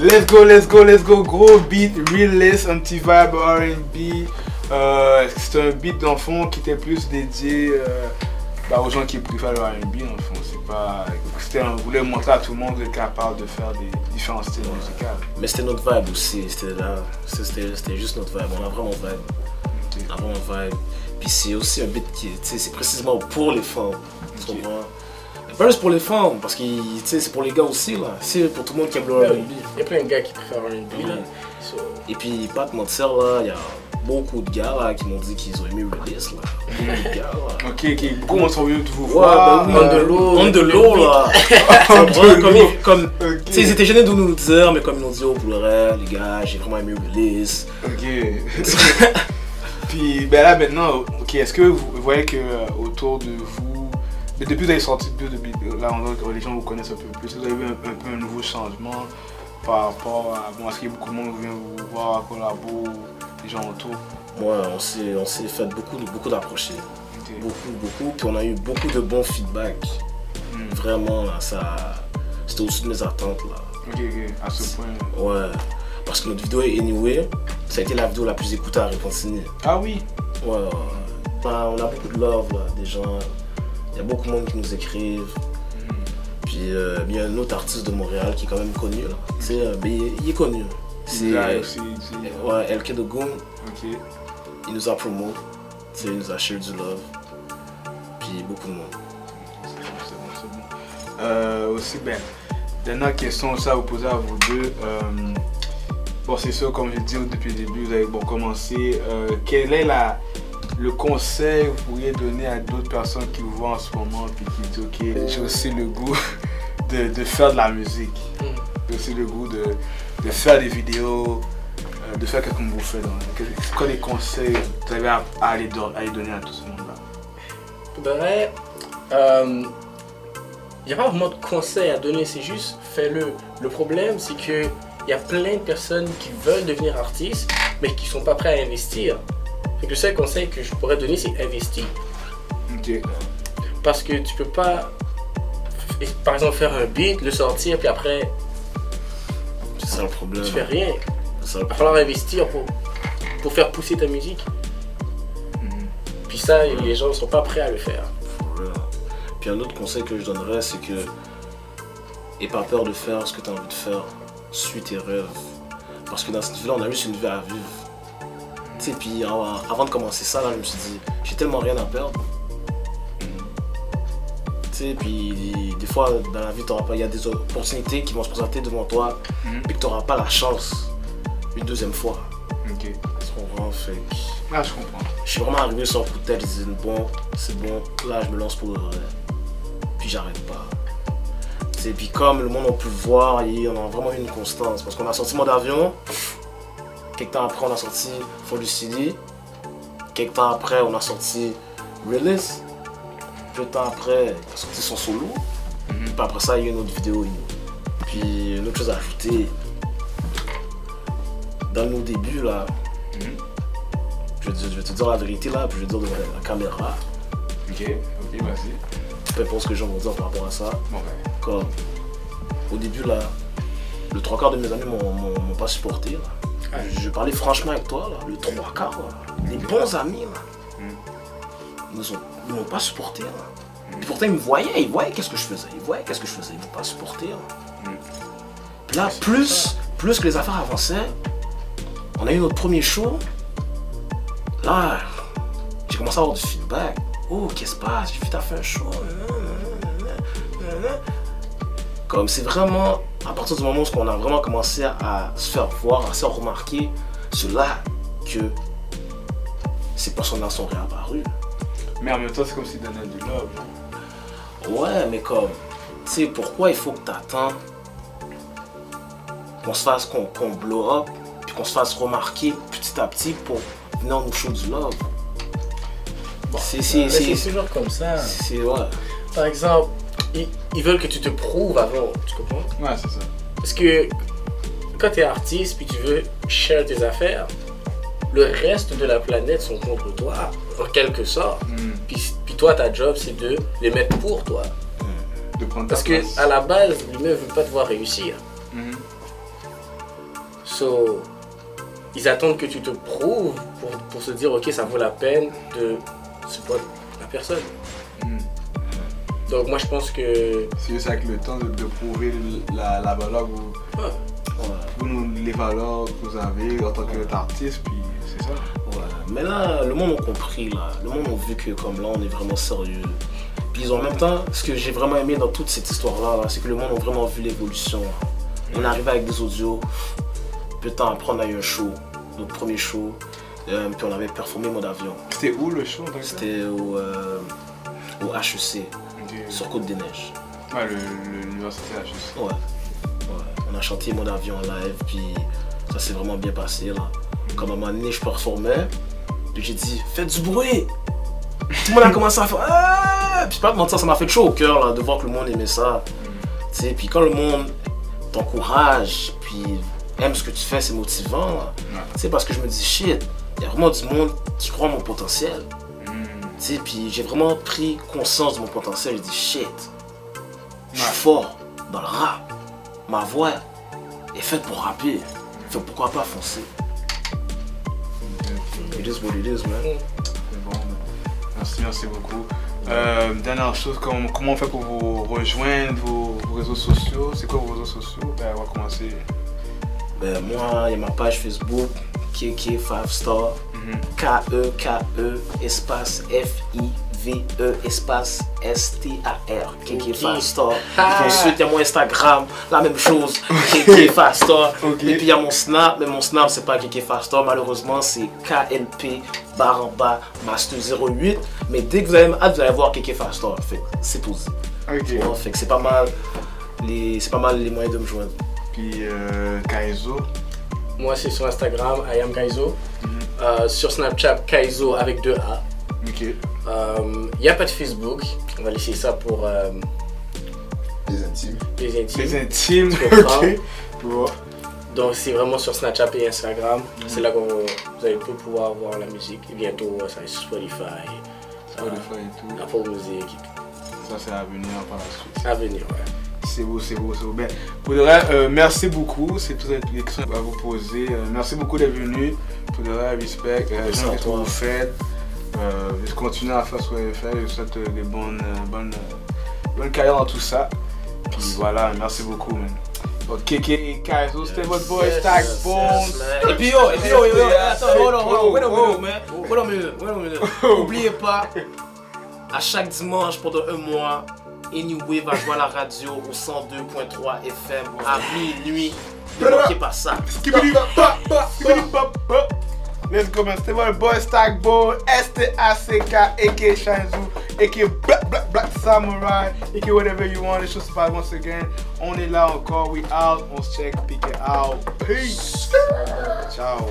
let's go. Gros beat, realist, un petit vibe R&B. C'est un beat dans le fond qui était plus dédié aux gens qui préfèrent le R&B dans le fond. C'est pas, on voulait montrer à tout le monde d'être capable de faire des différents styles musicaux. Mais c'était notre vibe aussi, c'était juste notre vibe, on a vraiment vibe. Okay. On a vraiment vibe. Puis c'est aussi un beat qui, c'est précisément pour les femmes. Okay. Pas juste pour les femmes, parce que c'est pour les gars aussi là. C'est pour tout le monde qui aime le R&B. Il y a plein de gars qui préfèrent le R&B là. Et puis pas de mentir là, il y a beaucoup de gars là qui m'ont dit qu'ils ont aimé Release là. Beaucoup de gars là. Ok, beaucoup de monde sont venus de vous voir. On de l'eau là. Comme ils étaient gênés de nous le dire, mais comme ils nous dit, oh pour le reste, les gars, j'ai vraiment aimé Release. Ok. Puis ben là maintenant, ok, est-ce que vous voyez que autour de vous, mais depuis que vous avez sorti depuis là, les gens vous connaissent un peu plus, vous avez vu un peu un nouveau changement par rapport à, bon, est-ce qu'il y a beaucoup de monde qui vient vous voir, collabo, les gens autour? Ouais, on s'est fait beaucoup d'approcher. Okay. Beaucoup, puis on a eu beaucoup de bons feedbacks. Vraiment là, c'était au-dessus de mes attentes là. Ok, à ce point. Ouais. Parce que notre vidéo Anyway, ça a été la vidéo la plus écoutée à Repentigny. Ah oui? Ouais. On a beaucoup de love là, des gens. Il y a beaucoup de monde qui nous écrivent. Puis il y a un autre artiste de Montréal qui est quand même connu là. Il est connu. C'est ouais, LK de Goon. Ok. Il nous a promo. Il nous a share du love. Puis beaucoup de monde. C'est bon. Aussi, dernière question aussi à vous poser à vous deux. Bon, c'est sûr, comme je dis depuis le début, vous avez commencé. Quel est le conseil que vous pourriez donner à d'autres personnes qui vous voient en ce moment et qui disent ok, j'ai aussi le goût de faire de la musique, j'ai aussi le goût de faire des vidéos, de faire comme vous faites. C'est quoi les conseils que vous avez à aller donner à tout ce monde-là? Il n'y a pas vraiment de conseils à donner, c'est juste fais-le. Le problème, c'est que il y a plein de personnes qui veulent devenir artistes, mais qui ne sont pas prêts à investir. Le seul conseil que je pourrais donner, c'est investir. Okay. Parce que tu peux pas, par exemple, faire un beat, le sortir, puis après, c'est ça le problème. Tu fais rien. Il va falloir investir pour faire pousser ta musique. Puis ça, les gens ne sont pas prêts à le faire. Puis un autre conseil que je donnerais, c'est que n'aie pas peur de faire ce que tu as envie de faire. Suis tes rêves. Parce que dans cette vie-là, on a juste une vie à vivre. Tu sais, puis avant de commencer ça, là, je me suis dit, j'ai tellement rien à perdre. Tu sais, puis des fois, dans la vie, il y a des opportunités qui vont se présenter devant toi, puis que tu n'auras pas la chance une deuxième fois. Ok. Je comprends, fait que... Ah, je comprends. Je suis vraiment arrivé sur un coup de tête, je disais, bon, c'est bon, là, je me lance pour le vrai. Puis j'arrête pas. Et puis comme le monde a pu voir, on a vraiment eu une constance. Parce qu'on a sorti Mode Avion, quelques temps après on a sorti For the CD, quelques temps après on a sorti Release, peu de temps après il a sorti son solo, puis après ça il y a une autre vidéo. Puis une autre chose à ajouter, dans nos débuts là, je vais te dire la vérité là, puis je vais te dire devant la caméra. Ok, vas-y. Peu importe ce que les gens vont dire par rapport à ça. Bon, Comme au début là, le 3/4 de mes amis m'ont pas supporté là. Je parlais franchement avec toi là, le 3/4 là. Les bons amis là, ils m'ont pas supporté là. Et pourtant ils voyaient qu'est-ce que je faisais, ils m'ont pas supporté là. Puis là, plus que les affaires avançaient, on a eu notre premier show. Là, j'ai commencé à avoir du feedback. Oh, qu'est-ce qui se passe? J'ai vu t'as fait un show. Comme c'est vraiment à partir du moment où on a vraiment commencé à se faire voir, à se faire remarquer, c'est là que ces personnes-là sont réapparues. Mais en même temps, c'est comme s'ils donnaient du love. Ouais, mais comme, tu sais, pourquoi il faut que tu attends qu'on se fasse, qu'on blow up, puis qu'on se fasse remarquer petit à petit pour venir nous show du love? Bon, c'est toujours comme ça. Ouais. Par exemple, ils veulent que tu te prouves avant, tu comprends? Ouais, c'est ça. Parce que quand tu es artiste puis tu veux share tes affaires, le reste de la planète sont contre toi, en quelque sorte. Puis toi, ta job, c'est de les mettre pour toi. De prendre ta Parce place. qu'à la base, l'humain ne veut pas te voir réussir. So, ils attendent que tu te prouves pour se dire, ok, ça vaut la peine de support la personne. Donc moi je pense que... C'est juste avec le temps de prouver la valeur que vous... les valeurs que vous avez en tant qu'artiste, puis c'est ça. Ouais. Mais là, le monde a compris, là. Le monde a vu que comme là, on est vraiment sérieux. Puis ils ont en même temps, ce que j'ai vraiment aimé dans toute cette histoire-là, c'est que le monde a vraiment vu l'évolution. On est arrivé avec des audios, peu de temps après on a eu un show, notre premier show, puis on avait performé Mode Avion. C'était où le show? C'était au HEC, sur Côte-des-Neiges. Ouais, l'université HEC. Ouais. On a chanté Mode Avion en live, puis ça s'est vraiment bien passé là. Comme à un moment donné, je performais, puis j'ai dit faites du bruit. Tout le monde a commencé à faire ah! Puis pas de mentir, ça m'a fait chaud au cœur là, de voir que le monde aimait ça. Tu sais, puis quand le monde t'encourage, puis aime ce que tu fais, c'est motivant. Tu sais, parce que je me dis shit, il y a vraiment du monde qui croit en mon potentiel. Tu sais, puis j'ai vraiment pris conscience de mon potentiel. Je dis shit, je suis fort dans le rap. Ma voix est faite pour rapper. Fait pourquoi pas foncer? It is what it is, man. C'est bon, merci beaucoup. Dernière chose, comment on fait pour vous rejoindre, vos réseaux sociaux? C'est quoi vos réseaux sociaux? On va commencer. Moi, il y a ma page Facebook, KK 5 Star. K-E-K-E espace F-I-V-E espace S-T-A-R. KK 5 Star. Ensuite, il y a mon Instagram, la même chose, KK 5 Star. Et puis il y a mon Snap, mais mon Snap, c'est pas KK 5 Star, malheureusement, c'est KLP Master 08. Mais dès que vous allez voir KK 5 Star, c'est posé. Fait que c'est pas mal les moyens de me joindre. Puis Kaizo. Moi c'est sur Instagram, I am Kaizo. Sur Snapchat, Kaizo avec 2 A. Il n'y a pas de Facebook, on va laisser ça pour les intimes. Les intimes, ok. Donc c'est vraiment sur Snapchat et Instagram, c'est là que vous allez pouvoir voir la musique. Et bientôt ça va sur Spotify et tout. Apple Music. Ça c'est à venir par la suite. À venir, ouais. C'est beau. Ben, pour de vrai, merci beaucoup. C'est toutes les questions à vous poser. Merci beaucoup d'être venu. Pour de vrai, respect. J'aime ce que vous faites. Je continue à faire ce que vous faites. Je vous souhaite des bonnes carrières dans tout ça. Puis voilà, merci beaucoup, man. KK Kaizo, c'était votre boy Stack Bones. Et puis yo, attends, hold on, wait a minute. N'oubliez pas, à chaque dimanche pendant un mois, Anyway va jouer à la radio au 102.3 FM à minuit. Ne manquez pas ça. Let's go, man. C'était votre boy Stack Bones, S-T-A-C-K, a.k.a. Shinzu, a.k.a. Black Samurai, a.k.a. whatever you want. Les choses se passent once again. On est là encore, we out, on se check, pick it out. Peace. Ciao.